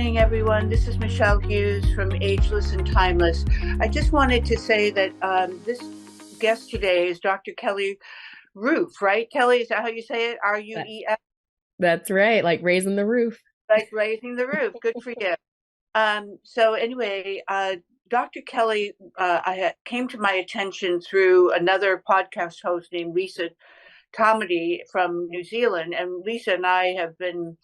morning, everyone. This is Michele Hughes from Ageless and Timeless. I just wanted to say that this guest today is Dr. Kelly Ruef, right? Kelly, is that how you say it? R-U-E-F? That's right, like raising the roof. Like raising the roof. Good for you. So anyway, Dr. Kelly came to my attention through another podcast host named Lisa Comedy from New Zealand. And Lisa and I have been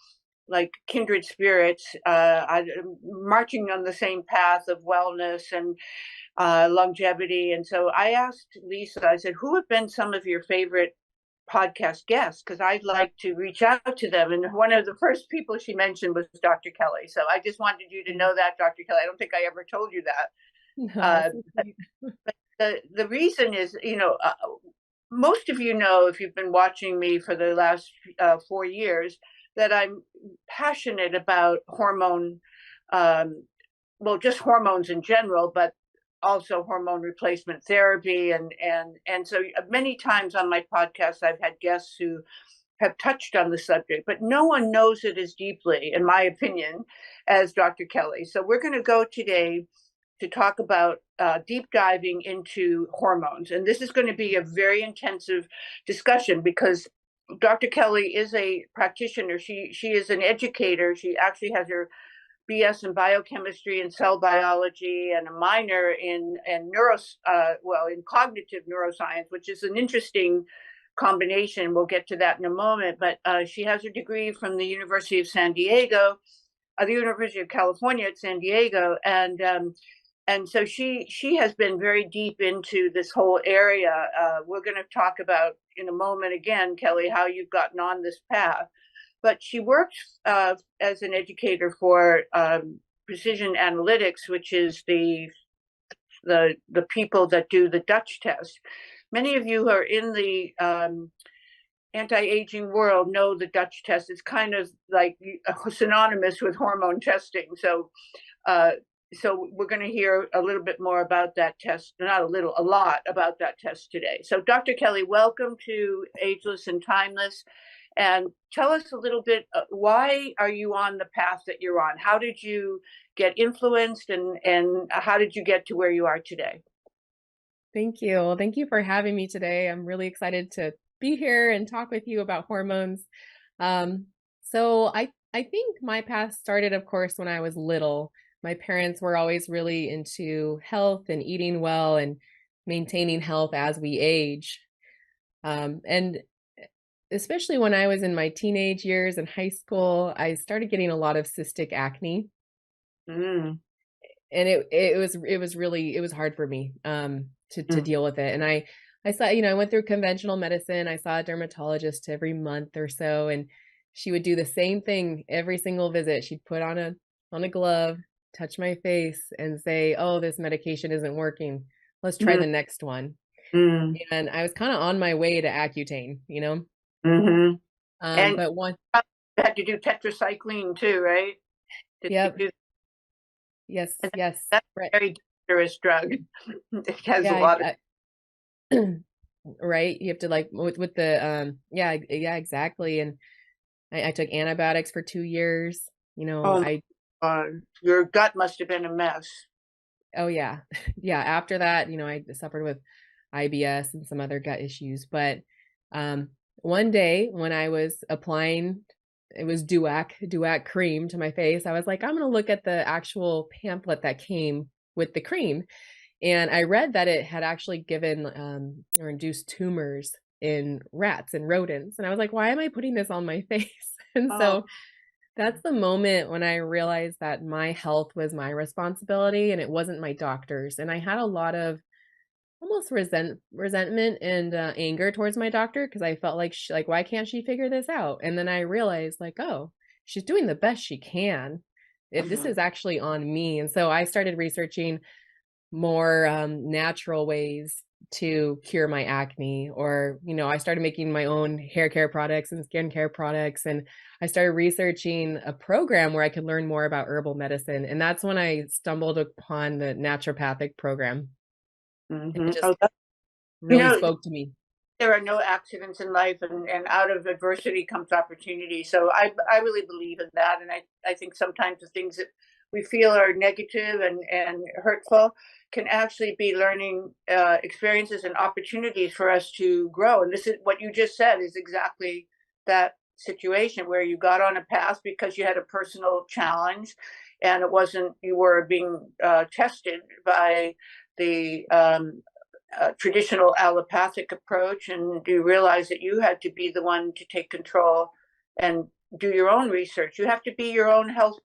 like kindred spirits, marching on the same path of wellness and longevity. And so I asked Lisa, I said, who have been some of your favorite podcast guests? Because I'd like to reach out to them. And one of the first people she mentioned was Dr. Kelly. So I just wanted you to know that, Dr. Kelly. I don't think I ever told you that. But the reason is, most of you know, if you've been watching me for the last 4 years, that I'm passionate about just hormones in general, but also hormone replacement therapy. And so many times on my podcast, I've had guests who have touched on the subject, but no one knows it as deeply, in my opinion, as Dr. Kelly. So we're going to go today to talk about deep diving into hormones. And this is going to be a very intensive discussion because Dr. Kelly is a practitioner. She is an educator. She actually has her BS in biochemistry and cell biology and a minor in cognitive neuroscience, which is an interesting combination. We'll get to that in a moment. But she has a degree from the University of the University of California at San Diego, and so she has been very deep into this whole area. We're going to talk about in a moment again, Kelly, how you've gotten on this path. But she works as an educator for Precision Analytics, which is the people that do the Dutch test. Many of you who are in the anti-aging world know the Dutch test is kind of like synonymous with hormone testing. So we're going to hear a little bit more about that test, a lot about that test today. So Dr. Kelly, welcome to Ageless and Timeless. And tell us a little bit, why are you on the path that you're on? How did you get influenced and how did you get to where you are today? Thank you. Thank you for having me today. I'm really excited to be here and talk with you about hormones. So I think my path started, of course, when I was little. My parents were always really into health and eating well and maintaining health as we age. And especially when I was in my teenage years in high school, I started getting a lot of cystic acne. And it was hard for me to deal with it. And I saw, I went through conventional medicine. I saw a dermatologist every month or so, and she would do the same thing every single visit. She'd put on a glove, touch my face and say, oh, this medication isn't working. Let's try the next one. And I was kind of on my way to Accutane, And but one had to do tetracycline too, right? Yep. Yes. That's right. A very dangerous drug. It has a lot of right. You have to like with the exactly. And I took antibiotics for 2 years. Your gut must have been a mess. Oh yeah. Yeah. After that, I suffered with IBS and some other gut issues. But one day when I was applying, it was Duac cream to my face, I was like, I'm going to look at the actual pamphlet that came with the cream. And I read that it had actually given or induced tumors in rats and rodents. And I was like, why am I putting this on my face? And so that's the moment when I realized that my health was my responsibility and it wasn't my doctor's. And I had a lot of almost resentment and anger towards my doctor because I felt like, why can't she figure this out? And then I realized oh, she's doing the best she can. This is actually on me. And so I started researching more natural ways to cure my acne, or I started making my own hair care products and skincare products, and I started researching a program where I could learn more about herbal medicine, and that's when I stumbled upon the naturopathic program. It just really spoke to me. there are no accidents in life, and out of adversity comes opportunity. So I really believe in that. And I think sometimes the things that we feel are negative and hurtful can actually be learning experiences and opportunities for us to grow. And this is what you just said is exactly that situation where you got on a path because you had a personal challenge, and it wasn't, you were being tested by the traditional allopathic approach, and you realize that you had to be the one to take control and do your own research. You have to be your own health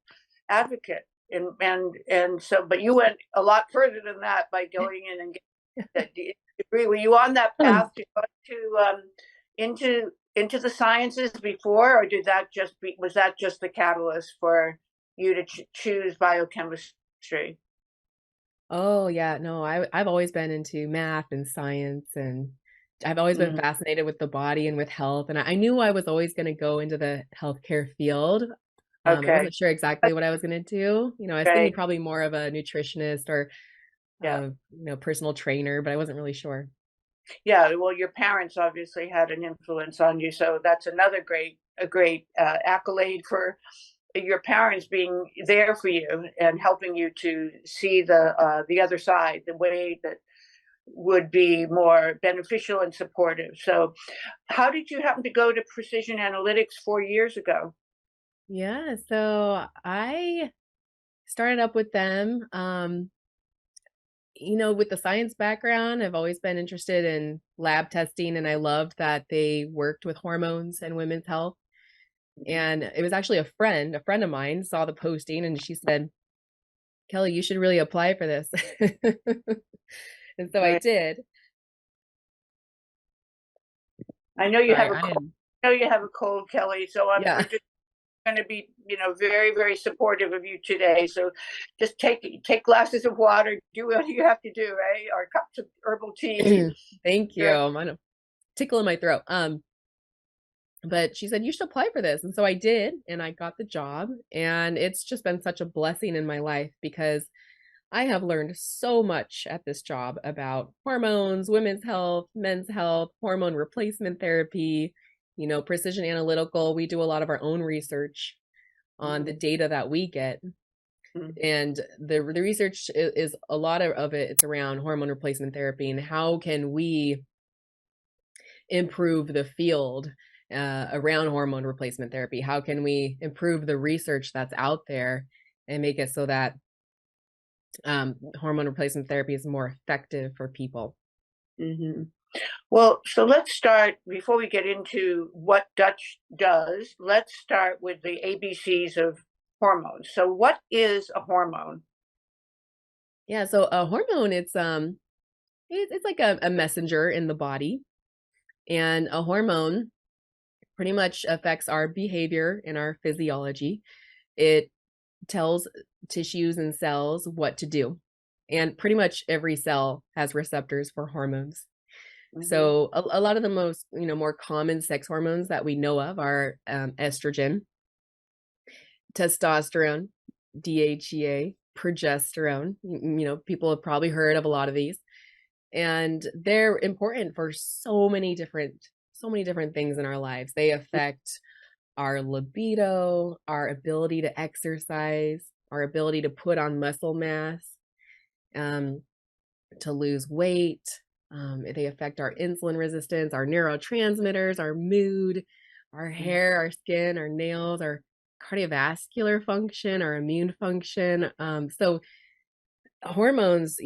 advocate, and so, but you went a lot further than that by going in and getting that degree. Were you on that path to go into the sciences before, or was that just the catalyst for you to choose biochemistry? Oh yeah, no, I've always been into math and science, and I've always been fascinated with the body and with health. And I knew I was always going to go into the healthcare field. I Okay. wasn't sure exactly what I was going to do. I was thinking Right. probably more of a nutritionist or, Yeah. personal trainer, but I wasn't really sure. Yeah. Well, your parents obviously had an influence on you, so that's another great accolade for your parents being there for you and helping you to see the other side, the way that would be more beneficial and supportive. So, how did you happen to go to precision analytics 4 years ago? Yeah, so I started up with them. With the science background, I've always been interested in lab testing, and I loved that they worked with hormones and women's health. And it was actually a friend of mine saw the posting, and she said, Kelly, you should really apply for this. And so I Right. did. I know you Sorry, have a I cold. am, I know you have a cold, Kelly. So we're yeah. just going to be, very, very supportive of you today. So just take glasses of water, do what you have to do, right? Or cups of herbal tea. Thank you. Sure. I'm on a tickle in my throat. But she said, you should apply for this. And so I did, and I got the job. And it's just been such a blessing in my life because I have learned so much at this job about hormones, women's health, men's health, hormone replacement therapy, precision analytical. We do a lot of our own research on the data that we get. Mm-hmm. And the research is a lot of it, it's around hormone replacement therapy and how can we improve the field around hormone replacement therapy? How can we improve the research that's out there and make it so that hormone replacement therapy is more effective for people? Mm-hmm. Well, so let's start before we get into what Dutch does. Let's start with the ABCs of hormones. So, what is a hormone? Yeah, so a hormone, it's like a messenger in the body, and a hormone pretty much affects our behavior and our physiology. It tells tissues and cells what to do. And pretty much every cell has receptors for hormones. Mm-hmm. So a lot of the most, more common sex hormones that we know of are estrogen, testosterone, DHEA, progesterone. People have probably heard of a lot of these, and they're important for so many different things in our lives. They affect our libido, our ability to exercise, our ability to put on muscle mass, um, to lose weight. They affect our insulin resistance, our neurotransmitters, our mood, our hair, our skin, our nails, our cardiovascular function, our immune function. So hormones,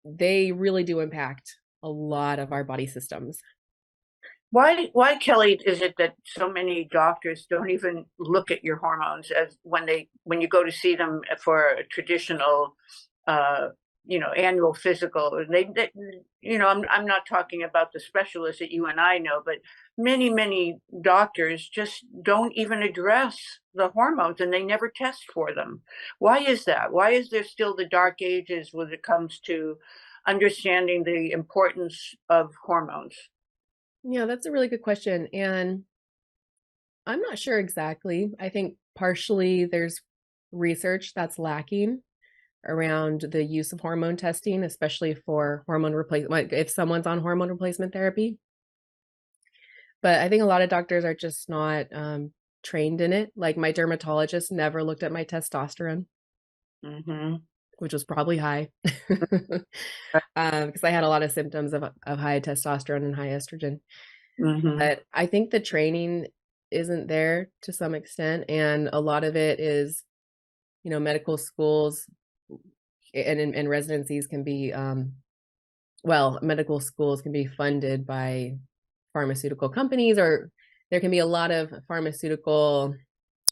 they really do impact a lot of our body systems. Why, Kelly, is it that so many doctors don't even look at your hormones as when you go to see them for a traditional, uh, annual physical? I'm not talking about the specialists that you and I know, but many doctors just don't even address the hormones, and they never test for them. Why is that? Why is there still the dark ages when it comes to understanding the importance of hormones? Yeah, that's a really good question. And I'm not sure exactly. I think partially there's research that's lacking around the use of hormone testing, especially for hormone replacement. Like if someone's on hormone replacement therapy, But I think a lot of doctors are just not trained in it. Like my dermatologist never looked at my testosterone, Mm-hmm. which was probably high because I had a lot of symptoms of high testosterone and high estrogen. Mm-hmm. But I think the training isn't there to some extent. And a lot of it is, medical schools and residencies can be, medical schools can be funded by pharmaceutical companies, or there can be a lot of pharmaceutical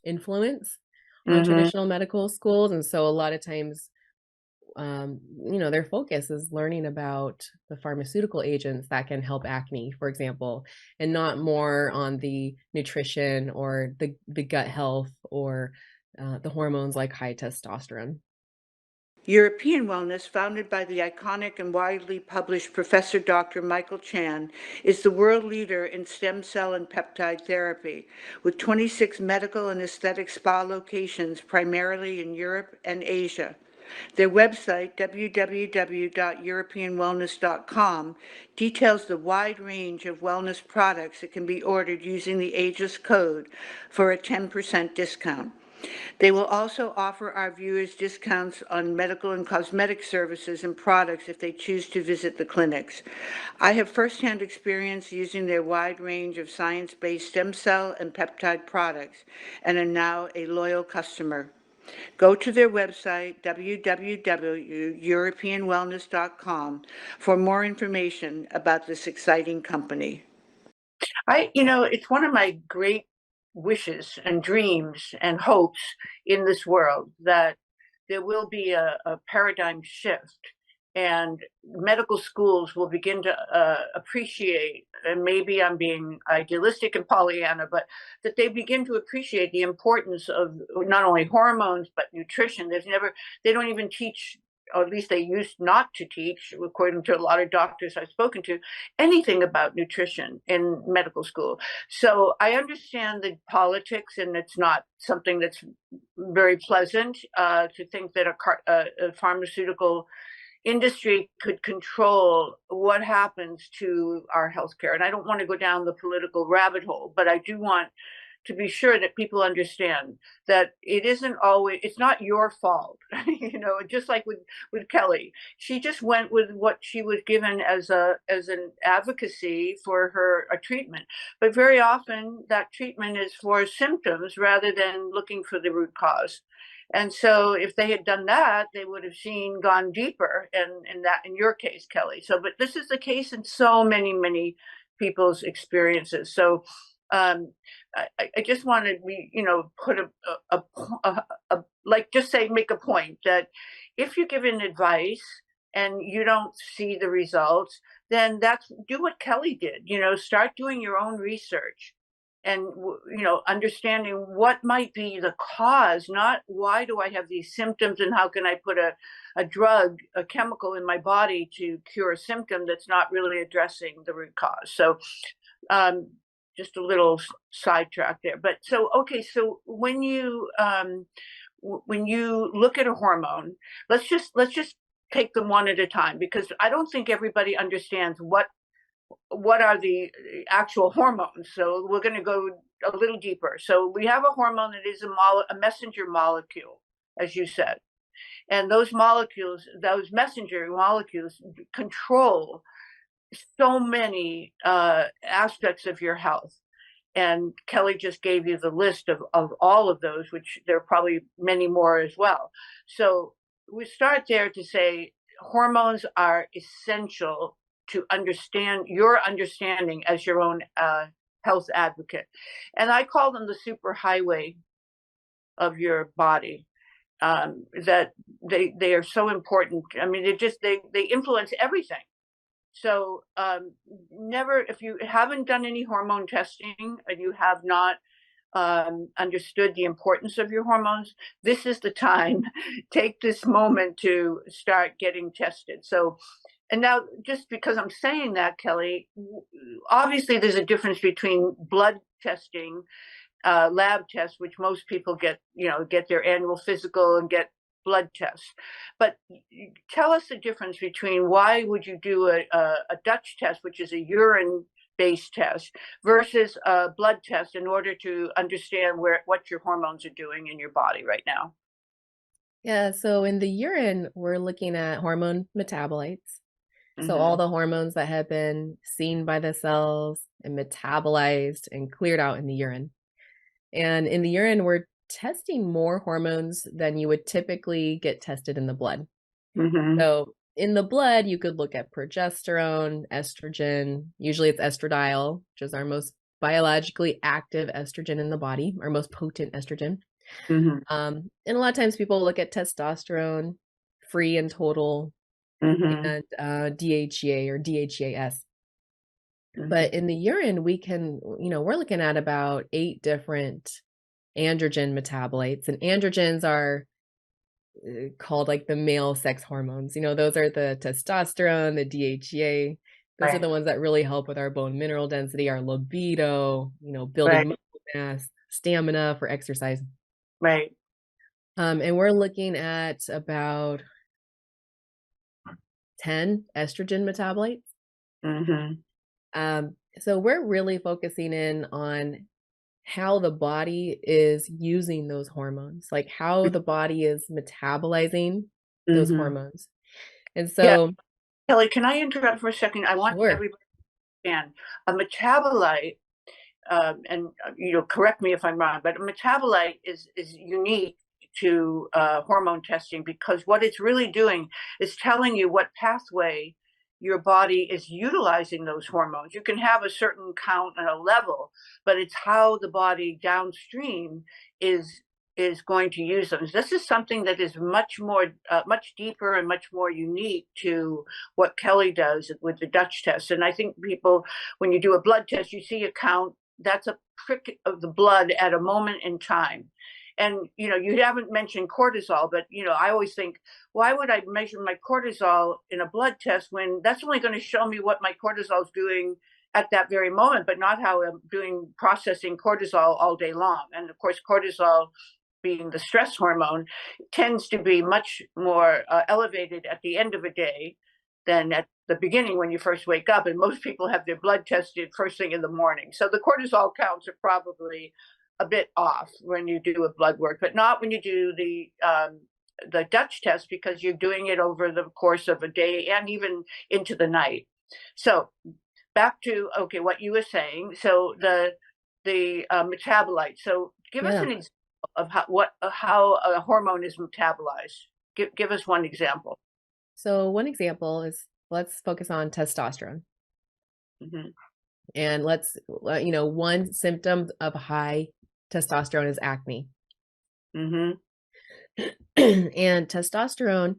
influence on Mm-hmm. traditional medical schools. And so a lot of times, their focus is learning about the pharmaceutical agents that can help acne, for example, and not more on the nutrition or the gut health or the hormones like high testosterone. European Wellness, founded by the iconic and widely published Professor Dr. Michael Chan, is the world leader in stem cell and peptide therapy, with 26 medical and aesthetic spa locations primarily in Europe and Asia. Their website, www.europeanwellness.com, details the wide range of wellness products that can be ordered using the Ageless code for a 10% discount. They will also offer our viewers discounts on medical and cosmetic services and products if they choose to visit the clinics. I have firsthand experience using their wide range of science-based stem cell and peptide products and am now a loyal customer. Go to their website, www.europeanwellness.com, for more information about this exciting company. It's one of my great wishes and dreams and hopes in this world that there will be a paradigm shift and medical schools will begin to appreciate, and maybe I'm being idealistic and Pollyanna, but that they begin to appreciate the importance of not only hormones, but nutrition. They don't even teach, or at least they used not to teach, according to a lot of doctors I've spoken to, anything about nutrition in medical school. So I understand the politics, and it's not something that's very pleasant to think that a pharmaceutical industry could control what happens to our healthcare. And I don't want to go down the political rabbit hole, but I do want to be sure that people understand that it's not your fault. Just like with Kelly, she just went with what she was given as an advocacy for a treatment. But very often that treatment is for symptoms rather than looking for the root cause. And so if they had done that, they would have gone deeper in your case, Kelly. So, but this is the case in so many, many people's experiences. So um, I just want to put just say, make a point that if you're given advice and you don't see the results, then do what Kelly did, start doing your own research and, understanding what might be the cause, not why do I have these symptoms and how can I put a drug, a chemical in my body to cure a symptom that's not really addressing the root cause. So, um, just a little sidetrack there. But so, okay, so when you look at a hormone, let's just take them one at a time, because I don't think everybody understands what are the actual hormones. So we're going to go a little deeper. So we have a hormone that is a messenger molecule, as you said, and those messenger molecules, control so many aspects of your health. And Kelly just gave you the list of all of those, which there are probably many more as well. So we start there to say hormones are essential to understand your understanding as your own health advocate. And I call them the superhighway of your body. That they are so important. I mean, they influence everything. So never, if you haven't done any hormone testing and you have not understood the importance of your hormones, this is the time. Take this moment to start getting tested. So, and now, just because I'm saying that, Kelly, obviously there's a difference between blood testing, lab tests, which most people get their annual physical and get blood tests. But tell us the difference between why would you do a Dutch test, which is a urine based test versus a blood test in order to understand what your hormones are doing in your body right now? Yeah, so in the urine, we're looking at hormone metabolites. So all Mm-hmm. the hormones that have been seen by the cells and metabolized and cleared out in the urine. And in the urine, we're testing more hormones than you would typically get tested in the blood. Mm-hmm. So in the blood, you could look at progesterone, estrogen. Usually it's estradiol, which is our most biologically active estrogen in the body, our most potent estrogen. Mm-hmm. And a lot of times people look at testosterone, free and total, Mm-hmm. and DHEA or DHEAS. Mm-hmm. But in the urine, we're looking at about 8 different androgen metabolites. And androgens are called like the male sex hormones. Those are the testosterone, the DHEA. Those are Right. the ones that really help with our bone mineral density, our libido, building Right. muscle mass, stamina for exercise. Right. And we're looking at about 10 estrogen metabolites. Mm-hmm. So we're really focusing in on how the body is using those hormones, like how the body is metabolizing those Mm-hmm. hormones. And Yeah, so, Kelly, can I interrupt for a second? I want sure. everybody to understand a metabolite, and correct me if I'm wrong, but a metabolite is unique to hormone testing because what it's really doing is telling you what pathway your body is utilizing those hormones. You can have a certain count and a level, but it's how the body downstream is going to use them. This is something that is much more, much deeper and much more unique to what Kelly does with the Dutch test. And I think people, when you do a blood test, you see a count. That's a prick of the blood at a moment in time. And you haven't mentioned cortisol, but I always think, why would I measure my cortisol in a blood test when that's only going to show me what my cortisol is doing at that very moment, but not how I'm doing processing cortisol all day long. And of course, cortisol, being the stress hormone, tends to be much more elevated at the end of a day than at the beginning when you first wake up. And most people have their blood tested first thing in the morning. So the cortisol counts are probably a bit off when you do a blood work, but not when you do the Dutch test, because you're doing it over the course of a day and even into the night. So back to what you were saying. So the metabolite. So give us Yeah. an example of how a hormone is metabolized. Give us one example. So one example is, let's focus on testosterone. Mm-hmm. And one symptom of high testosterone is acne. Mm-hmm. And testosterone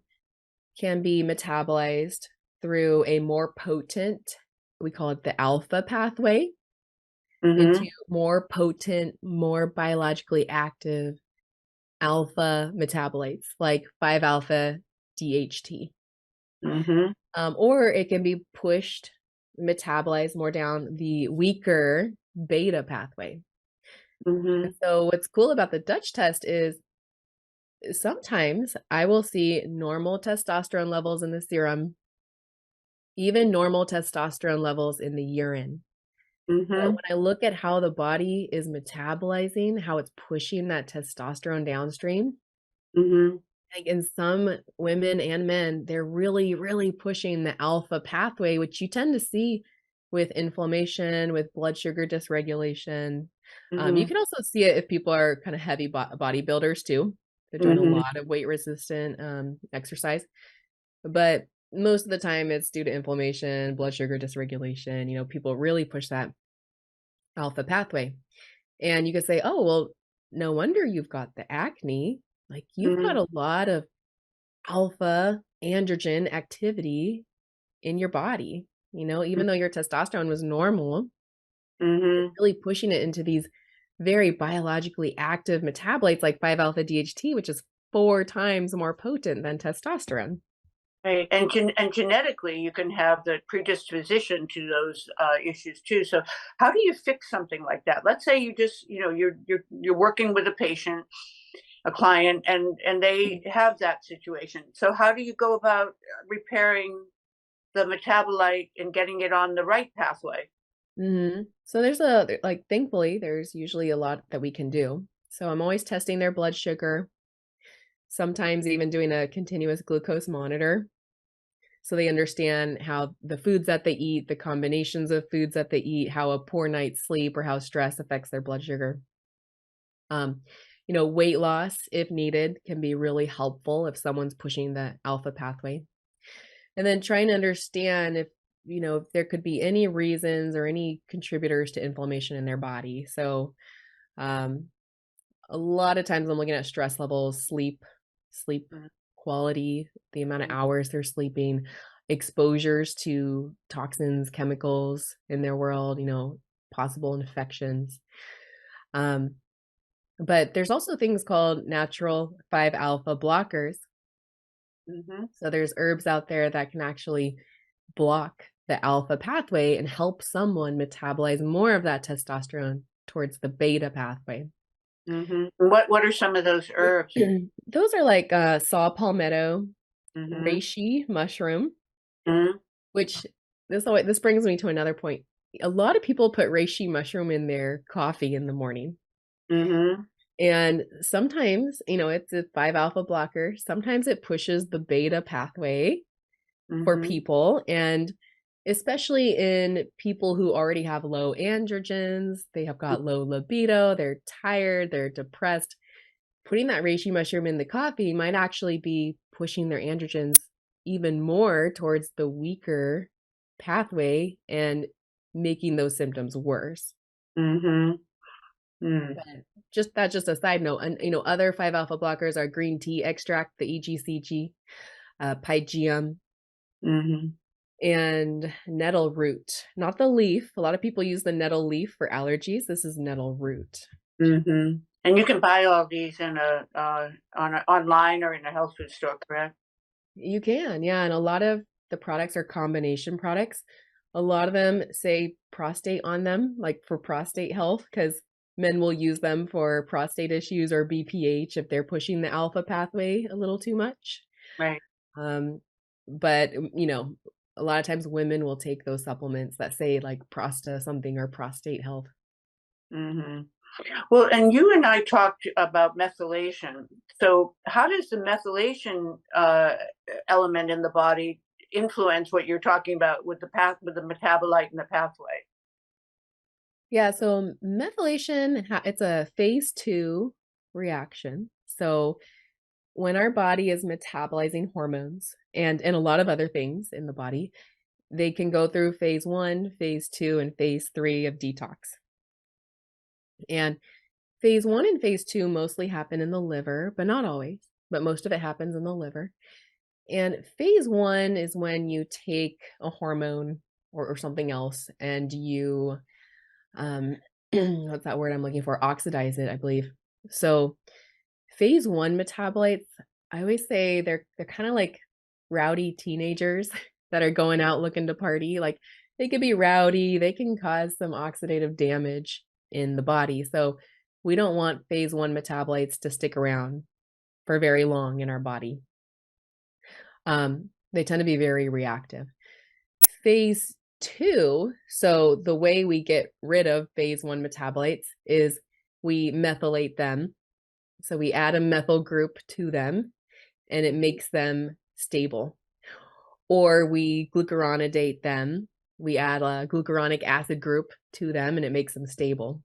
can be metabolized through a more potent, we call it the alpha pathway, Mm-hmm. into more potent, more biologically active alpha metabolites like 5-alpha DHT. Mm-hmm. Or it can be pushed, metabolized more down the weaker beta pathway. Mm-hmm. And so what's cool about the Dutch test is sometimes I will see normal testosterone levels in the serum, even normal testosterone levels in the urine. But Mm-hmm. when I look at how the body is metabolizing, how it's pushing that testosterone downstream, Mm-hmm. like in some women and men, they're really, really pushing the alpha pathway, which you tend to see with inflammation, with blood sugar dysregulation. You Mm-hmm. can also see it if people are kind of heavy bodybuilders too. They're doing a Mm-hmm. lot of weight resistant exercise. But most of the time it's due to inflammation, blood sugar dysregulation. People really push that alpha pathway. And you could say, oh, well, no wonder you've got the acne. Like you've got Mm-hmm. a lot of alpha androgen activity in your body. Even though your testosterone was normal, Mm-hmm. really pushing it into these very biologically active metabolites like 5-alpha DHT, which is 4 times more potent than testosterone. Right. And genetically, you can have the predisposition to those issues too. So, how do you fix something like that? Let's say you just, you're working with a patient, a client, and they have that situation. So, how do you go about repairing the metabolite and getting it on the right pathway? So there's thankfully, there's usually a lot that we can do. So I'm always testing their blood sugar, sometimes even doing a continuous glucose monitor. So they understand how the foods that they eat, the combinations of foods that they eat, how a poor night's sleep or how stress affects their blood sugar. Um, weight loss, if needed, can be really helpful if someone's pushing the alpha pathway. And then trying to understand if there could be any reasons or any contributors to inflammation in their body. So, a lot of times I'm looking at stress levels, sleep quality, the amount of hours they're sleeping, exposures to toxins, chemicals in their world, possible infections. But there's also things called natural 5-alpha blockers. So there's herbs out there that can actually block the alpha pathway and help someone metabolize more of that testosterone towards the beta pathway. What are some of those herbs? Those are like saw palmetto, reishi mushroom, which this brings me to another point. A lot of people put reishi mushroom in their coffee in the morning. And sometimes, it's a 5-alpha blocker. Sometimes it pushes the beta pathway for people. And especially in people who already have low androgens, they have got low libido, they're tired, they're depressed. Putting that reishi mushroom in the coffee might actually be pushing their androgens even more towards the weaker pathway and making those symptoms worse. That's just a side note. And other 5-alpha blockers are green tea extract, the EGCG, pygeum, and nettle root. Not the leaf. A lot of people use the nettle leaf for allergies. This is nettle root. And you can buy all these in online or in a health food store, correct? You can, yeah. And a lot of the products are combination products. A lot of them say prostate on them, like for prostate health, because men will use them for prostate issues or BPH if they're pushing the alpha pathway a little too much. Right. But, a lot of times women will take those supplements that say like prosta something or prostate health. Well, and you and I talked about methylation. So how does the methylation element in the body influence what you're talking about with the metabolite and the pathway? Yeah, so methylation, it's a phase 2 reaction. So when our body is metabolizing hormones and a lot of other things in the body, they can go through phase 1, phase 2, and phase 3 of detox. And phase 1 and phase 2 mostly happen in the liver, but not always, but most of it happens in the liver. And phase 1 is when you take a hormone or something else and you, what's that word I'm looking for? Oxidize it, I believe. So phase 1 metabolites, I always say they're kind of like rowdy teenagers that are going out looking to party. Like they could be rowdy, they can cause some oxidative damage in the body. So we don't want phase 1 metabolites to stick around for very long in our body. They tend to be very reactive. Phase 2, so the way we get rid of phase 1 metabolites is we methylate them. So we add a methyl group to them and it makes them stable. Or we glucuronidate them. We add a glucuronic acid group to them and it makes them stable.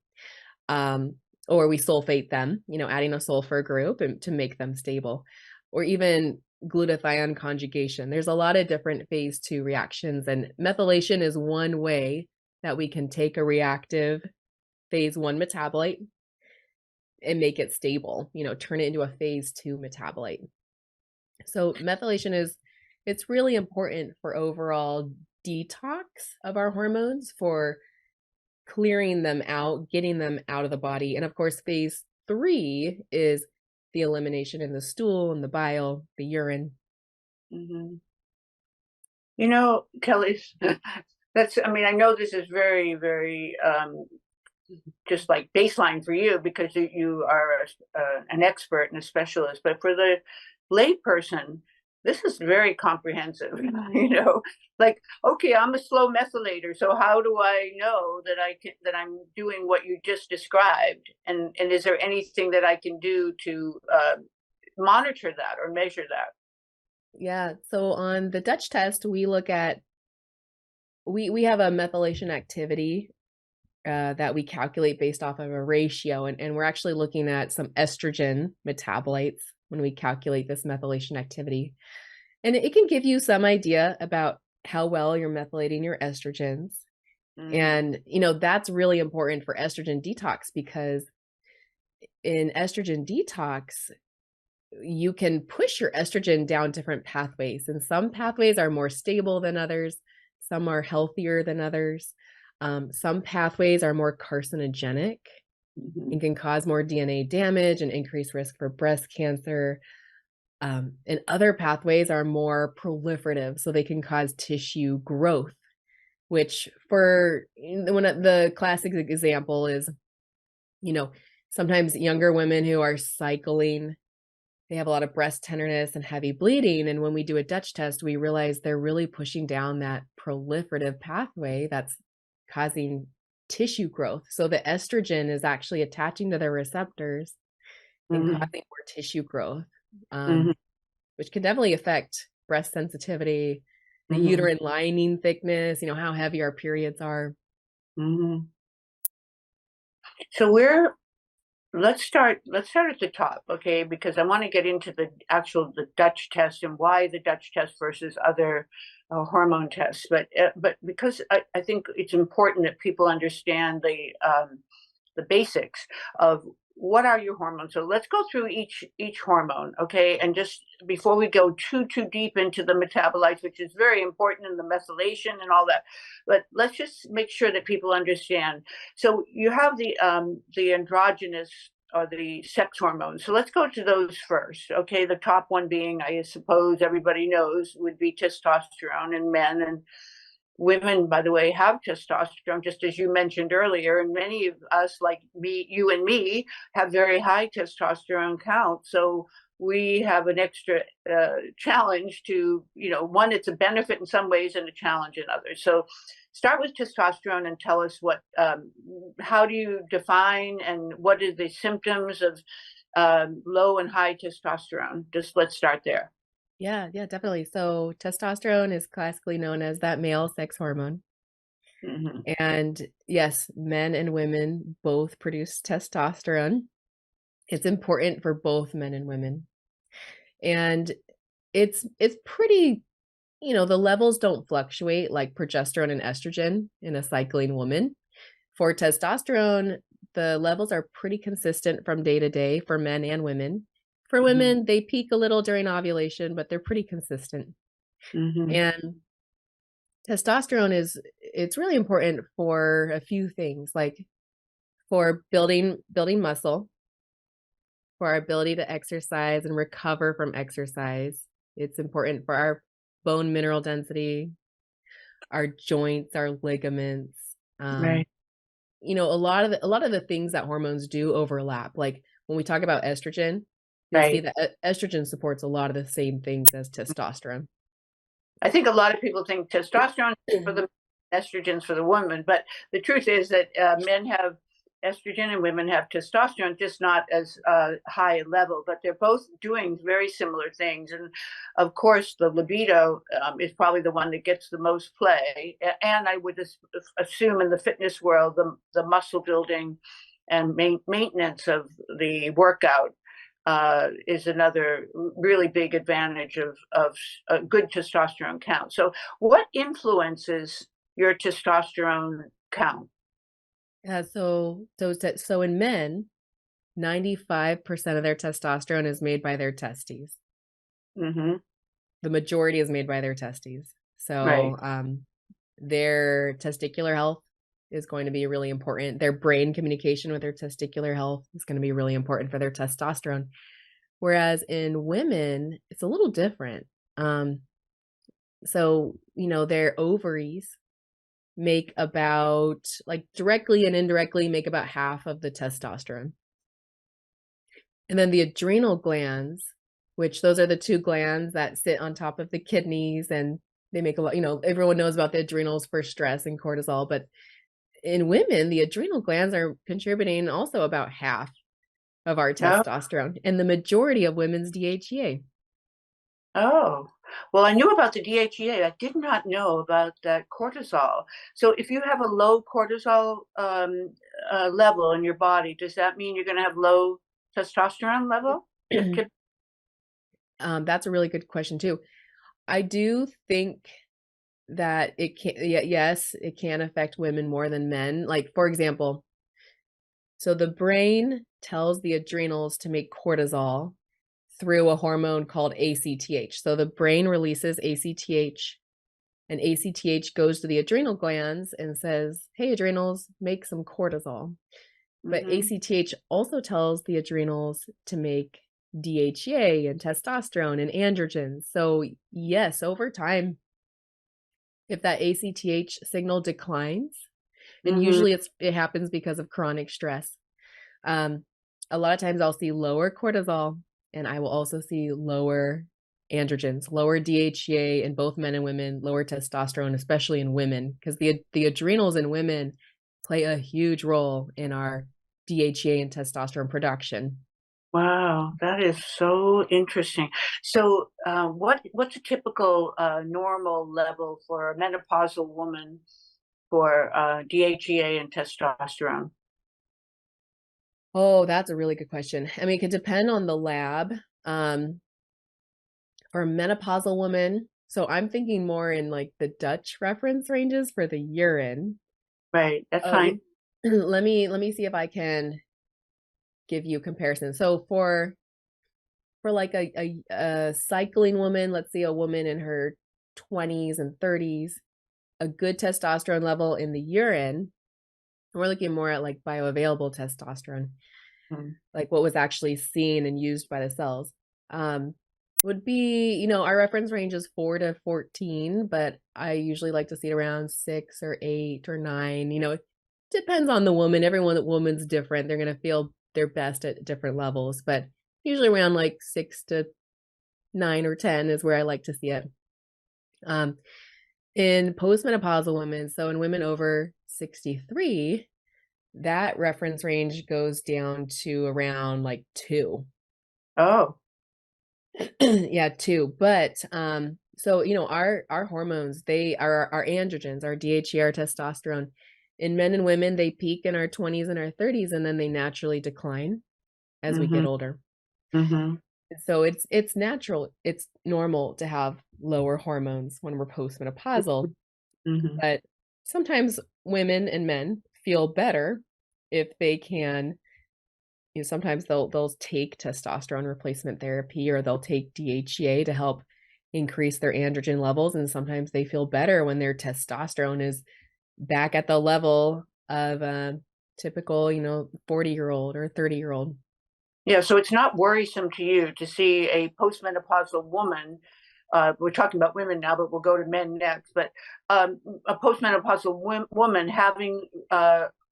Or we sulfate them, adding a sulfur group to make them stable. Or even glutathione conjugation. There's a lot of different phase 2 reactions, and methylation is one way that we can take a reactive phase 1 metabolite and make it stable, turn it into a phase 2 metabolite. So methylation it's really important for overall detox of our hormones, for clearing them out, getting them out of the body. And of course, phase 3 is the elimination in the stool and the bile, the urine. Kelly, I know this is very, very just like baseline for you because you are an expert and a specialist, but for the lay person, this is very comprehensive. Like, okay, I'm a slow methylator, so how do I know that I'm doing what you just described, and is there anything that I can do to monitor that or measure that? Yeah. So on the Dutch test, we look at we have a methylation activity that we calculate based off of a ratio, and we're actually looking at some estrogen metabolites when we calculate this methylation activity. And it can give you some idea about how well you're methylating your estrogens. And, that's really important for estrogen detox, because in estrogen detox, you can push your estrogen down different pathways. And some pathways are more stable than others. Some are healthier than others. Some pathways are more carcinogenic and can cause more DNA damage and increase risk for breast cancer. And other pathways are more proliferative, so they can cause tissue growth, which the classic example is, sometimes younger women who are cycling, they have a lot of breast tenderness and heavy bleeding. And when we do a Dutch test, we realize they're really pushing down that proliferative pathway that's causing tissue growth. So the estrogen is actually attaching to their receptors and causing more tissue growth, which can definitely affect breast sensitivity, the uterine lining thickness, how heavy our periods are. So let's start at the top, okay? Because I want to get into the Dutch test and why the Dutch test versus other hormone tests. But because I think it's important that people understand the basics of what are your hormones. So let's go through each hormone, okay? And just before we go too deep into the metabolites, which is very important in the methylation and all that, but let's just make sure that people understand. So you have the androgynous or the sex hormones. So let's go to those first, okay? The top one being, I suppose everybody knows, would be testosterone in men, and women, by the way, have testosterone, just as you mentioned earlier, and many of us, like me, you and me, have very high testosterone count. So we have an extra challenge to, one, it's a benefit in some ways and a challenge in others. So start with testosterone and tell us how do you define and what are the symptoms of low and high testosterone? Just let's start there. Yeah, definitely. So testosterone is classically known as that male sex hormone. And yes, men and women both produce testosterone. It's important for both men and women. And it's pretty, the levels don't fluctuate like progesterone and estrogen in a cycling woman. For testosterone, the levels are pretty consistent from day to day for men and women. For women, they peak a little during ovulation, but they're pretty consistent. And testosterone it's really important for a few things, like for building muscle, for our ability to exercise and recover from exercise. It's important for our bone mineral density, our joints, our ligaments. Right. A lot of the things that hormones do overlap. Like when we talk about estrogen, you'll see that estrogen supports a lot of the same things as testosterone. I think a lot of people think testosterone is for the estrogens for the woman, but the truth is that men have estrogen and women have testosterone, just not as high a level, but they're both doing very similar things. And of course, the libido is probably the one that gets the most play. And I would assume in the fitness world, the muscle building and maintenance of the workout is another really big advantage of a good testosterone count. So what influences your testosterone count? Yeah, so in men, 95% of their testosterone is made by their testes. The majority is made by their testes. So their testicular health is going to be really important. Their brain communication with their testicular health is going to be really important for their testosterone. Whereas in women, it's a little different. So, their ovaries make about, like, directly and indirectly make about half of the testosterone. And then the adrenal glands, which those are the two glands that sit on top of the kidneys, and they make a lot, everyone knows about the adrenals for stress and cortisol, but in women, the adrenal glands are contributing also about half of our Oh, testosterone and the majority of women's DHEA. oh. Well, I knew about the DHEA. I did not know about that cortisol. So if you have a low cortisol level in your body, does that mean you're going to have low testosterone level? That's a really good question too. I do think that it can, yes, it can affect women more than men. Like, for example, so the brain tells the adrenals to make cortisol through a hormone called ACTH. So the brain releases ACTH, and ACTH goes to the adrenal glands and says, hey, adrenals, make some cortisol. But ACTH also tells the adrenals to make DHEA and testosterone and androgens. So yes, over time, if that ACTH signal declines, and usually it happens because of chronic stress, a lot of times I'll see lower cortisol, and I will also see lower androgens, lower DHEA in both men and women, lower testosterone, especially in women, because the adrenals in women play a huge role in our DHEA and testosterone production. Wow, that is so interesting. So, what's a typical normal level for a menopausal woman for DHEA and testosterone? Oh, that's a really good question. I mean, it could depend on the lab. For a menopausal woman, so I'm thinking more in like the Dutch reference ranges for the urine. Right, that's fine. Let me see if I can give you a comparison. So for like a cycling woman, let's say a woman in her 20s and 30s, a good testosterone level in the urine, we're looking more at like bioavailable testosterone, like what was actually seen and used by the cells, would be, our reference range is 4 to 14, but I usually like to see it around 6 or 8 or 9. It depends on the woman. Woman's different. They're going to feel their best at different levels, but usually around like 6 to 9 or 10 is where I like to see it. In postmenopausal women, so in women over 63, that reference range goes down to around like 2. Oh. Yeah, 2. But so our hormones, they are our androgens, our DHEA, our testosterone. In men and women, they peak in our 20s and our 30s, and then they naturally decline as we get older. So it's natural, it's normal to have lower hormones when we're postmenopausal. But sometimes women and men feel better if they can, sometimes they'll take testosterone replacement therapy, or they'll take DHEA to help increase their androgen levels, and sometimes they feel better when their testosterone is back at the level of a typical 40-year-old or 30-year-old. Yeah, so it's not worrisome to you to see a postmenopausal woman. We're talking about women now, but we'll go to men next. But a postmenopausal woman having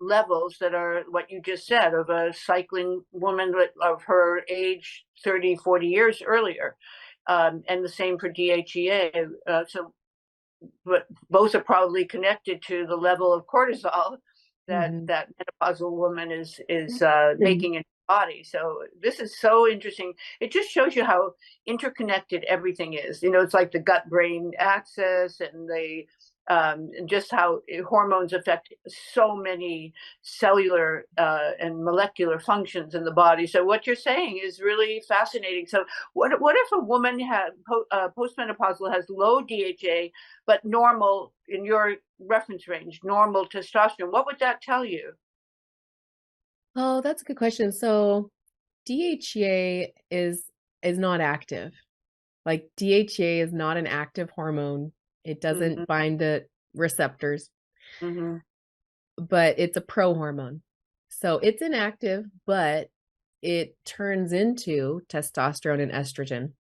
levels that are what you just said of a cycling woman of her age 30, 40 years earlier. And the same for DHEA. So but both are probably connected to the level of cortisol that menopausal woman is making in her body. So this is so interesting. It just shows you how interconnected everything is. It's like the gut-brain axis, and just how hormones affect so many cellular and molecular functions in the body. So what you're saying is really fascinating. So what if a woman postmenopausal has low DHA but normal, in your reference range, normal testosterone? What would that tell you? Oh, that's a good question. So DHEA is not active. Like, DHEA is not an active hormone. It doesn't bind the receptors, but it's a prohormone. So it's inactive, but it turns into testosterone and estrogen.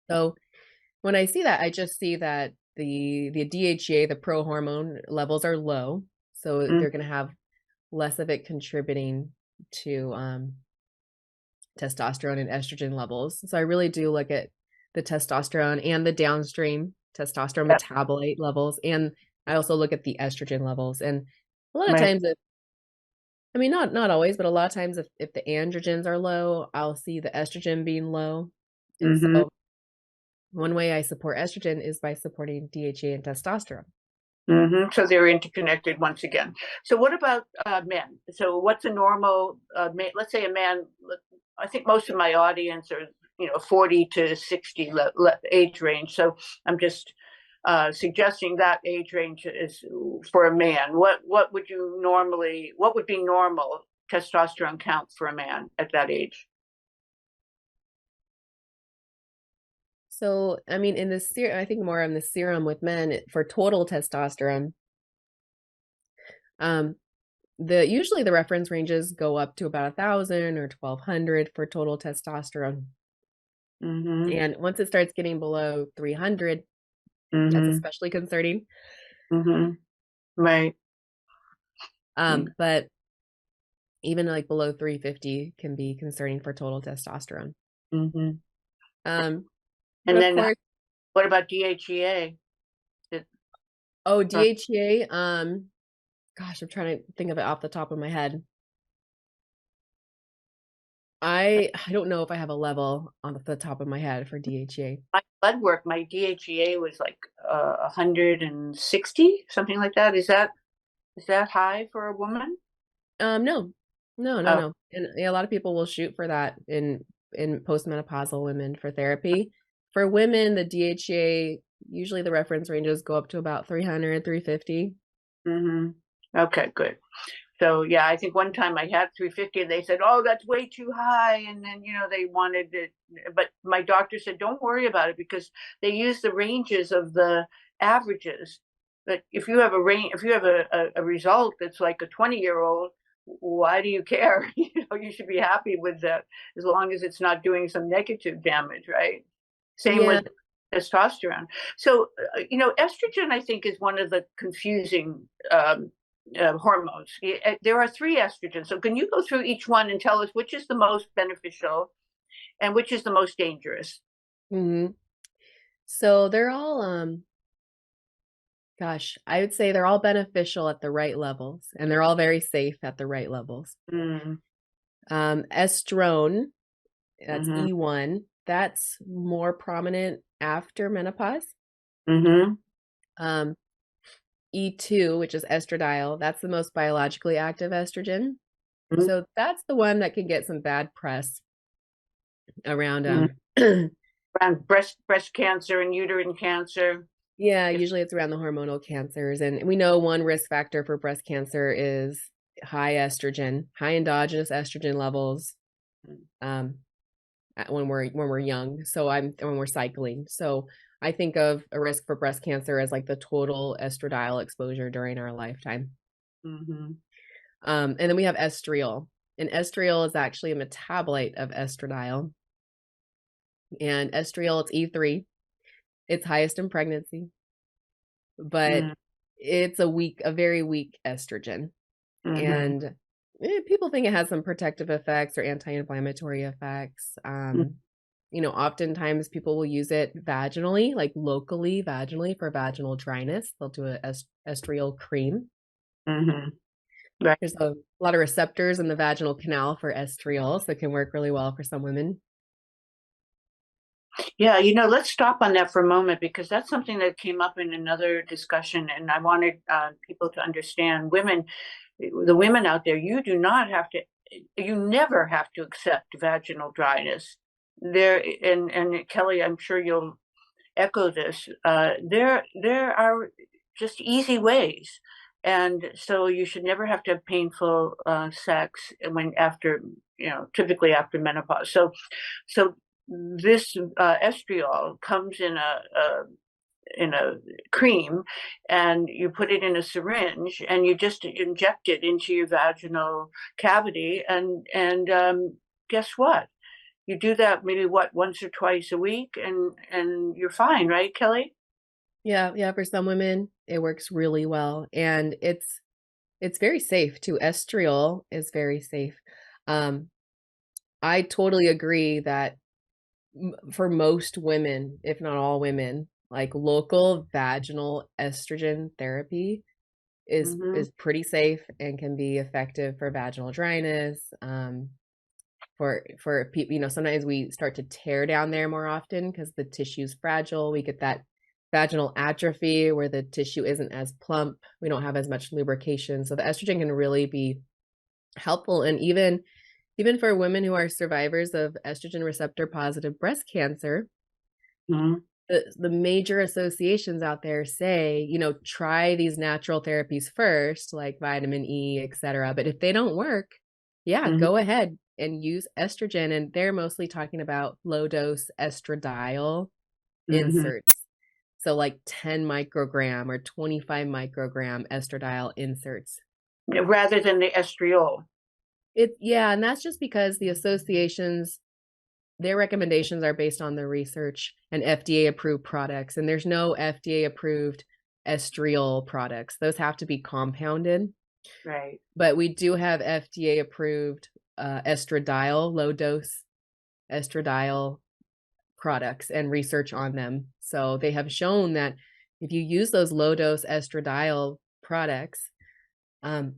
So when I see that, I just see that the DHEA, the prohormone levels, are low. So they're going to have less of it contributing to testosterone and estrogen levels. So I really do look at the testosterone and the downstream testosterone metabolite levels. And I also look at the estrogen levels. And a lot of Right. times, not always, but a lot of times if the androgens are low, I'll see the estrogen being low. And Mm-hmm. so one way I support estrogen is by supporting DHEA and testosterone. Mm-hmm. So they're interconnected once again. So what about men? So what's a normal man? Let's say a man. I think most of my audience are 40 to 60 age range. So I'm just suggesting that age range is for a man. What would you normally? What would be normal testosterone count for a man at that age? So, in the serum, I think more in the serum with men for total testosterone. Usually the reference ranges go up to about 1,000 or 1,200 for total testosterone. Mm-hmm. And once it starts getting below 300, that's Mm-hmm. especially concerning. Mm-hmm. Right. But even like below 350 can be concerning for total testosterone. Mm-hmm. But And of then course, what about DHEA? DHEA, gosh, I'm trying to think of it off the top of my head. I don't know if I have a level on the top of my head for DHEA. My blood work, my DHEA was like 160, something like that. Is that high for a woman? No, no, no, Oh, no. And a lot of people will shoot for that in postmenopausal women for therapy. For women, the DHEA, usually the reference ranges go up to about 300, 350. mm-hmm. Okay, good. So yeah, I think one time I had 350 and they said, "Oh, that's way too high." And then, they wanted it, but my doctor said, "Don't worry about it because they use the ranges of the averages. But if you have a result that's like a 20-year-old, why do you care? You should be happy with that as long as it's not doing some negative damage, right? Same Yeah, with testosterone. So, estrogen, I think, is one of the confusing hormones. There are three estrogens. So, can you go through each one and tell us which is the most beneficial and which is the most dangerous? hmm So they're all, I would say they're all beneficial at the right levels, and they're all very safe at the right levels. Mm, Estrone, that's mm-hmm, E1, that's more prominent after menopause. mm-hmm, Um, E2, which is estradiol, that's the most biologically active estrogen. mm-hmm, So that's the one that can get some bad press around mm-hmm. Around breast cancer and uterine cancer. yeah, Yes. usually it's around the hormonal cancers. And we know one risk factor for breast cancer is high estrogen, high endogenous estrogen levels um when we're young. So when we're cycling. So I think of a risk for breast cancer as like the total estradiol exposure during our lifetime. Mm-hmm, And then we have estriol. And estriol is actually a metabolite of estradiol. And estriol, it's E3. It's highest in pregnancy, but it's a very weak estrogen. mm-hmm, And people think it has some protective effects or anti-inflammatory effects. Oftentimes people will use it vaginally, like locally vaginally for vaginal dryness. They'll do a estriol cream. mm-hmm. Right. There's a lot of receptors in the vaginal canal for estriol, so it can work really well for some women. Yeah, let's stop on that for a moment because that's something that came up in another discussion, and I wanted people to understand the women out there, you never have to accept vaginal dryness. And Kelly, I'm sure you'll echo this. There are just easy ways, and so you should never have to have painful sex typically after menopause. So this estriol comes in a cream, and you put it in a syringe, and you just inject it into your vaginal cavity, and guess what? You do that maybe once or twice a week, and you're fine, right, Kelly? Yeah, yeah, for some women it works really well, and it's very safe too. Estriol is very safe. Um, I totally agree that for most women, if not all women, like local vaginal estrogen therapy Mm-hmm. is pretty safe and can be effective for vaginal dryness. For people, sometimes we start to tear down there more often because the tissue's fragile. We get that vaginal atrophy where the tissue isn't as plump. We don't have as much lubrication. So the estrogen can really be helpful. And even for women who are survivors of estrogen receptor positive breast cancer, Mm-hmm. the major associations out there say, try these natural therapies first, like vitamin E, etc. But if they don't work, yeah, Mm-hmm. go ahead and use estrogen. And they're mostly talking about low dose estradiol Mm-hmm. inserts. So like 10 microgram or 25 microgram estradiol inserts. Rather than the estriol. Yeah, and that's just because the associations, their recommendations are based on the research and FDA approved products, and there's no FDA approved estriol products. Those have to be compounded. Right. But we do have FDA approved estradiol, low dose estradiol products and research on them. So they have shown that if you use those low dose estradiol products, um,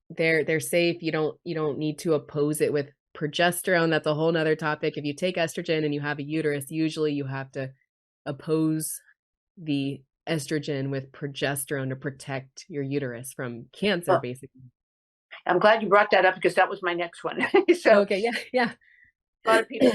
they're safe. You don't need to oppose it with progesterone. That's a whole nother topic. If you take estrogen and you have a uterus, usually you have to oppose the estrogen with progesterone to protect your uterus from cancer, Well, basically. I'm glad you brought that up because that was my next one. So Okay, yeah. a lot of people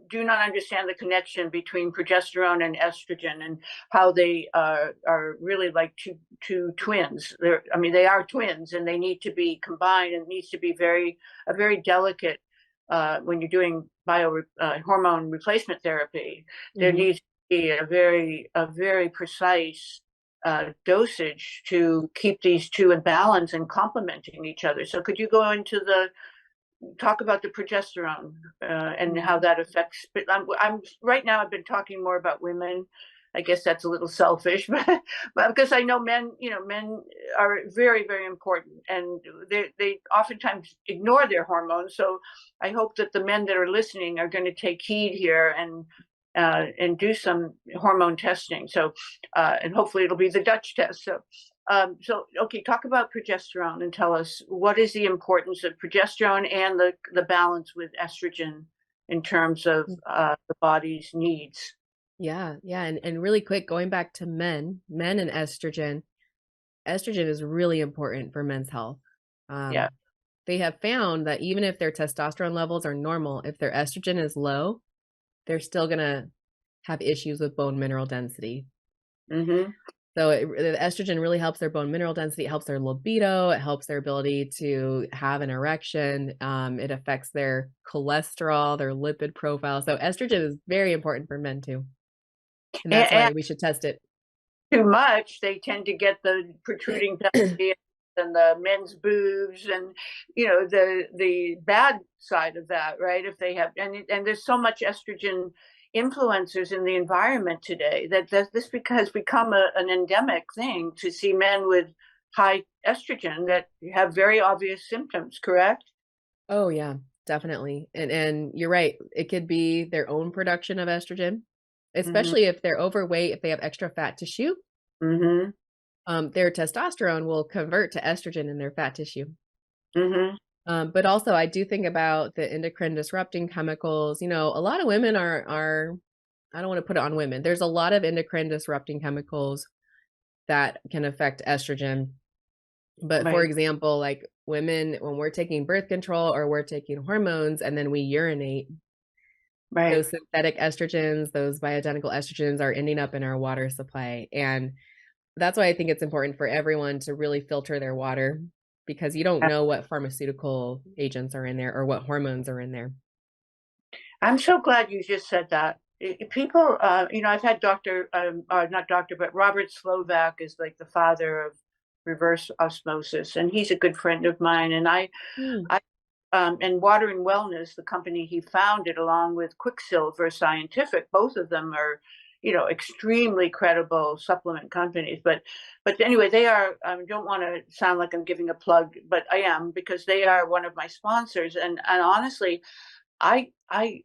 do not understand the connection between progesterone and estrogen and how they are really like two twins. I mean, they are twins and they need to be combined, and it needs to be a very delicate when you're doing hormone replacement therapy. There Hmm. needs to be a very precise dosage to keep these two in balance and complementing each other. So could you go into talk about the progesterone and how that affects? But I'm right now. I've been talking more about women. I guess that's a little selfish, but because I know men, men are very, very important, and they oftentimes ignore their hormones. So I hope that the men that are listening are going to take heed here and do some hormone testing. So and hopefully it'll be the Dutch test. So okay, talk about progesterone and tell us what is the importance of progesterone and the balance with estrogen in terms of the body's needs. Yeah. And really quick, going back to men and estrogen is really important for men's health. Yeah. Um, they have found that even if their testosterone levels are normal, if their estrogen is low, they're still going to have issues with bone mineral density. Mm-hmm. So the estrogen really helps their bone mineral density. It helps their libido. It helps their ability to have an erection. It affects their cholesterol, their lipid profile. So estrogen is very important for men too. And that's why And we should test it. too much, they tend to get the protruding pelvic and the men's boobs, and the bad side of that, right? If they have, and there's so much estrogen influencers in the environment today that this has become an endemic thing to see men with high estrogen that have very obvious symptoms. Correct? Oh yeah, definitely. And you're right. It could be their own production of estrogen, Mm-hmm. especially if they're overweight, if they have extra fat tissue. Mm-hmm. Their testosterone will convert to estrogen in their fat tissue. Mm-hmm. But also, I do think about the endocrine disrupting chemicals. A lot of women are I don't want to put it on women. There's a lot of endocrine disrupting chemicals that can affect estrogen. But for Right. example, like women, when we're taking birth control or we're taking hormones and then we urinate, Right. those synthetic estrogens, those bioidentical estrogens are ending up in our water supply. And that's why I think it's important for everyone to really filter their water, because you don't know what pharmaceutical agents are in there or what hormones are in there. I'm so glad you just said that. People, I've had not doctor, but Robert Slovak is like the father of reverse osmosis, and he's a good friend of mine. And Hmm. I, and Water and Wellness, the company he founded, along with Quicksilver Scientific, both of them are, extremely credible supplement companies. But anyway, they are, I don't want to sound like I'm giving a plug, but I am, because they are one of my sponsors. And honestly, I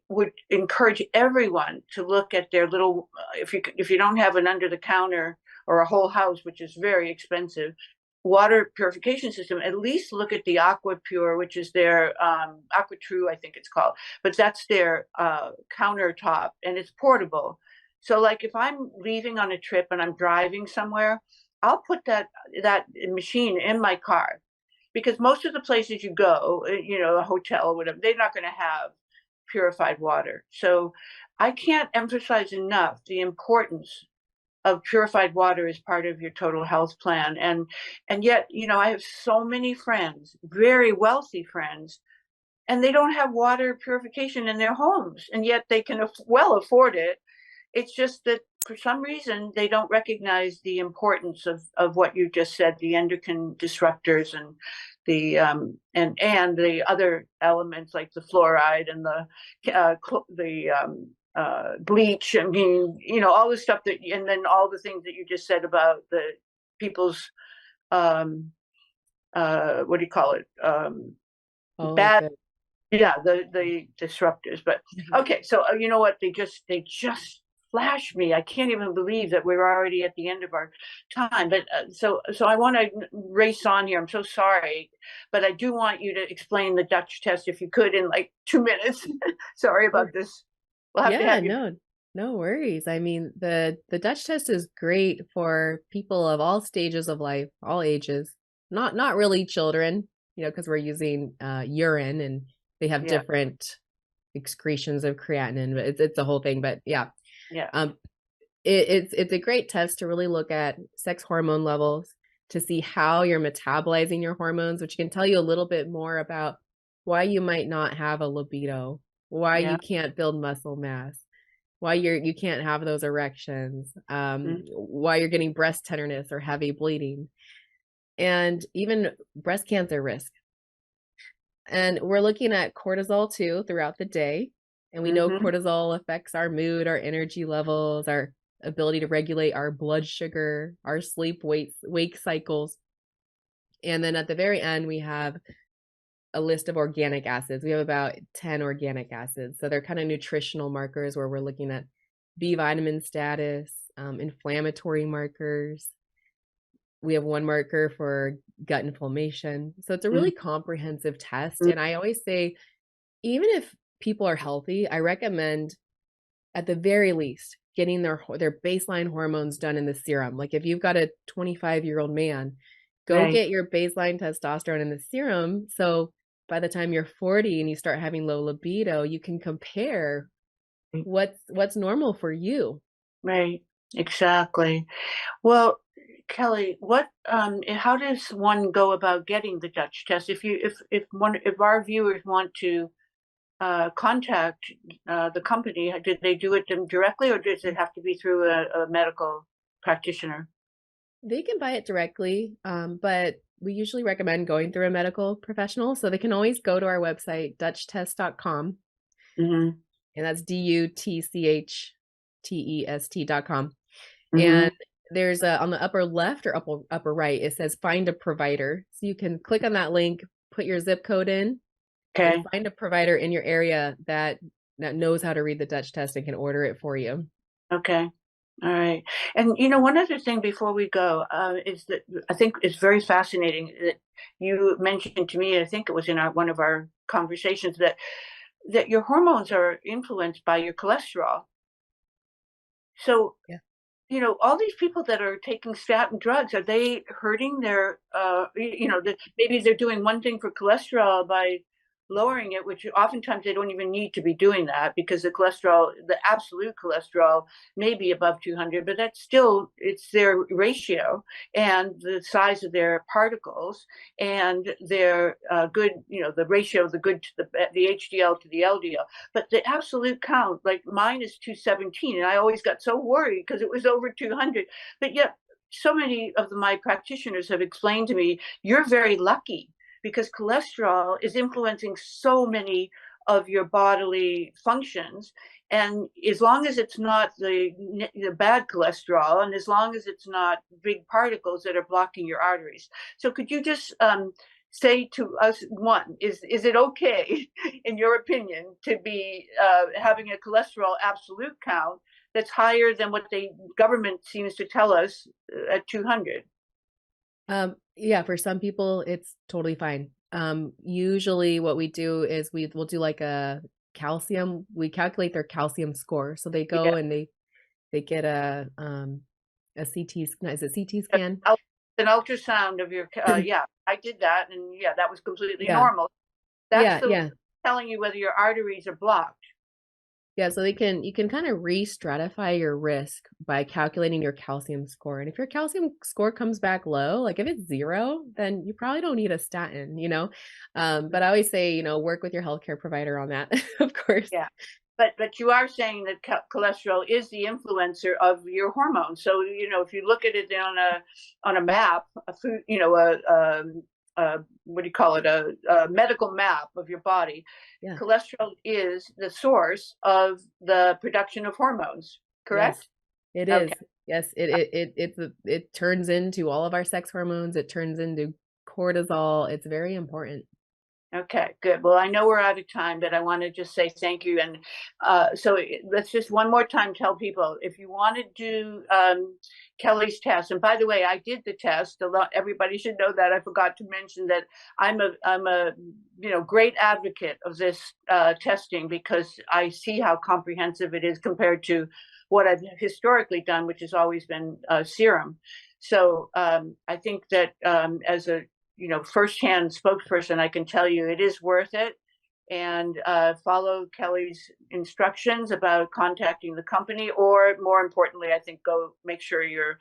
would encourage everyone to look at their little, if you don't have an under the counter or a whole house, which is very expensive, water purification system, at least look at the AquaPure, which is their AquaTrue, I think it's called, but that's their countertop, and it's portable. So like if I'm leaving on a trip and I'm driving somewhere, I'll put that machine in my car, because most of the places you go, a hotel or whatever, they're not going to have purified water. So I can't emphasize enough the importance of purified water as part of your total health plan. And yet, I have so many friends, very wealthy friends, and they don't have water purification in their homes, and yet they can well afford it. It's just that for some reason they don't recognize the importance of what you just said, the endocrine disruptors and the and the other elements like the fluoride and the bleach. I mean, all the stuff and then all the things that you just said about the people's what do you call it? Bad. Like Yeah, the disruptors. But okay, so you know what? They just flash me. I can't even believe that we're already at the end of our time. But so I want to race on here. I'm so sorry, but I do want you to explain the Dutch test if you could in like 2 minutes. Sorry about this. We'll have to have you. No worries. I mean, the Dutch test is great for people of all stages of life, all ages. Not really children, because we're using urine, and they have different excretions of creatinine, but it's a whole thing. But yeah. It's a great test to really look at sex hormone levels, to see how you're metabolizing your hormones, which can tell you a little bit more about why you might not have a libido, why you can't build muscle mass, why you can't have those erections, why you're getting breast tenderness or heavy bleeding, and even breast cancer risk. And we're looking at cortisol too throughout the day. And we know cortisol affects our mood, our energy levels, our ability to regulate our blood sugar, our sleep wake cycles. And then at the very end, we have a list of organic acids. We have about 10 organic acids. So they're kind of nutritional markers where we're looking at B vitamin status, inflammatory markers. We have one marker for gut inflammation. So it's a really comprehensive test. And I always say, even if people are healthy, I recommend at the very least getting their baseline hormones done in the serum. Like if you've got a 25-year-old man, go get your baseline testosterone in the serum. So by the time you're 40 and you start having low libido, you can compare what's normal for you. Right. Exactly. Well, Kelly, how does one go about getting the Dutch test? If our viewers want to contact the company, did they do it directly, or does it have to be through a medical practitioner? They can buy it directly, but we usually recommend going through a medical professional. So they can always go to our website, dutchtest.com. And that's DUTCHTEST.com. And there's on the upper left or upper right, it says find a provider. So you can click on that link, put your zip code in, and find a provider in your area that knows how to read the Dutch test and can order it for you. Okay. All right. And, one other thing before we go is that I think it's very fascinating that you mentioned to me, I think it was in one of our conversations, that your hormones are influenced by your cholesterol. So, all these people that are taking statin drugs, are they hurting their, maybe they're doing one thing for cholesterol by lowering it, which oftentimes they don't even need to be doing that, because the absolute cholesterol may be above 200, but that's still, it's their ratio and the size of their particles and their good, the ratio of the good to the HDL to the LDL. But the absolute count, like mine is 217, and I always got so worried because it was over 200. But yet, so many of my practitioners have explained to me, you're very lucky, because cholesterol is influencing so many of your bodily functions. And as long as it's not the bad cholesterol, and as long as it's not big particles that are blocking your arteries. So could you just say to us, one, is it okay, in your opinion, to be having a cholesterol absolute count that's higher than what the government seems to tell us at 200? Yeah, for some people, it's totally fine. Usually what we do is we'll do like a calcium, we calculate their calcium score. So they go and they get a CT, is it CT scan? An ultrasound of your, yeah, I did that. And yeah, that was completely normal. That's telling you whether your arteries are blocked. Yeah, so you can kind of re-stratify your risk by calculating your calcium score. And if your calcium score comes back low, like if it's 0, then you probably don't need a statin, But I always say, work with your healthcare provider on that, of course. Yeah. But you are saying that cholesterol is the influencer of your hormones. So, if you look at it on a map, a food, what do you call it? A medical map of your body. Yeah. Cholesterol is the source of the production of hormones. Correct? Yes, it is. Yes, it turns into all of our sex hormones. It turns into cortisol. It's very important. Okay, good. Well, I know we're out of time, but I want to just say thank you. And so let's just one more time tell people, if you want to do Kelly's test, and by the way, I did the test. Everybody should know that. I forgot to mention that I'm a great advocate of this testing, because I see how comprehensive it is compared to what I've historically done, which has always been serum. So I think that as a firsthand spokesperson, I can tell you it is worth it. And follow Kelly's instructions about contacting the company, or more importantly, I think go make sure you're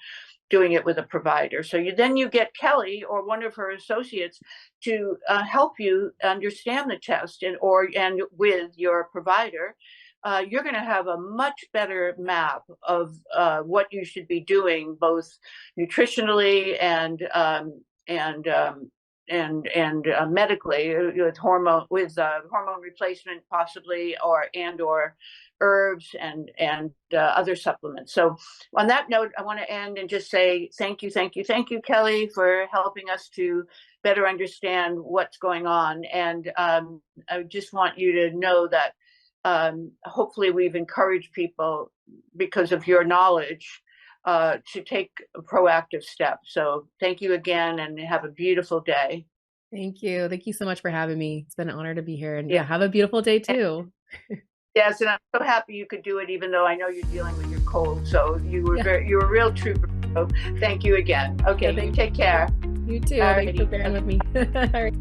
doing it with a provider. So you get Kelly or one of her associates to help you understand the test, and with your provider. You're going to have a much better map of what you should be doing, both nutritionally and medically, with hormone replacement possibly, or herbs and other supplements. So on that note, I want to end and just say thank you, Kelly, for helping us to better understand what's going on. And I just want you to know that hopefully we've encouraged people, because of your knowledge, to take a proactive step. So thank you again, and have a beautiful day. Thank you. Thank you so much for having me. It's been an honor to be here, and have a beautiful day too. Yes, and I'm so happy you could do it, even though I know you're dealing with your cold. So you were a real trooper. So thank you again. Okay, you take care. You too. Thanks for bearing with me. All right.